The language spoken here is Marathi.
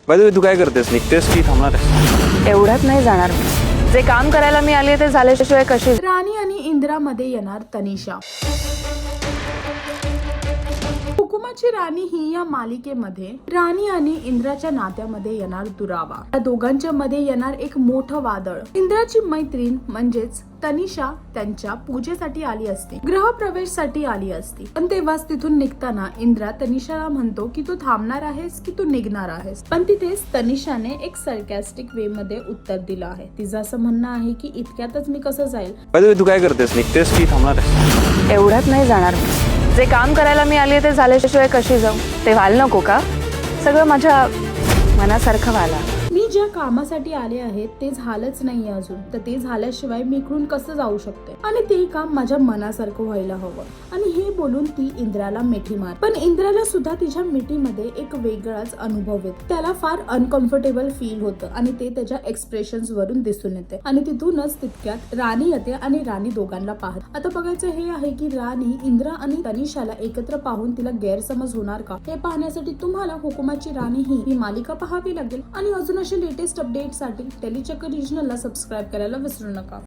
बाय द वे, तू काय करतेस? निघतेस की थांबणार आहेस? एवढ्यात नाही जाणार मी. जे काम करायला मी आले ते झाल्याशिवाय कशी. राणी आणि इंदिरामध्ये येणार तनिषा. हुकुमाची राणी ही या मालिकेमध्ये राणी आणि इंद्राच्या नात्यामध्ये येणार दुरावा. या दोघांच्या मध्ये येणार एक मोठं वादळ. इंद्राची मैत्रीण म्हणजेच तनिषा त्यांच्या पूजेसाठी आली असते, गृहप्रवेशसाठी आली असती. पण तेव्हाच तिथून निघताना इंद्रा तनिषाला म्हणतो की तू थांबणार आहेस की तू निघणार आहेस. पण तिथेच तनिषाने एक सरकॅस्टिक वे मध्ये उत्तर दिलं आहे. तिचं असं म्हणणं आहे की इतक्यातच मी कसं जाईल. बाय द वे, तू काय करतेस? निघतेस की थांबणार आहेस? एवढ्यात नाही जाणार मी. जे काम करायला मी आले ते झाल्याशिवाय कशी जाऊ. ते व्हायला नको का? सगळं माझ्या मनासारखं व्हायला. मी ज्या कामासाठी आले आहेत ते झालंच नाहीये अजून, तर ते झाल्याशिवाय मी इकडून कसं जाऊ शकते. आणि ते काम माझ्या मनासारखं व्हायला हवं. आणि हे बोलून ती इंद्राला मिठी मार. पण इंद्राला सुद्धा तिच्या मिठीमध्ये एक वेगळाच अनुभव येतो. त्याला फार अनकम्फर्टेबल फील होतं आणि ते त्याच्या एक्सप्रेशन्स वरून दिसून येते. आणि तिथूनच तितक्यात राणी येते आणि राणी दोघांना पाहत. आता बघायचं हे आहे की राणी इंद्रा आणि तनिषाला एकत्र पाहून तिला गैरसमज होणार का, हे पाहण्यासाठी तुम्हाला हुकुमाची राणी ही मालिका पाहावी लागेल. आणि अजून असे लेटेस्ट अपडेटसाठी टेलीचक्कर रिजनलला सबस्क्राईब करायला विसरू नका.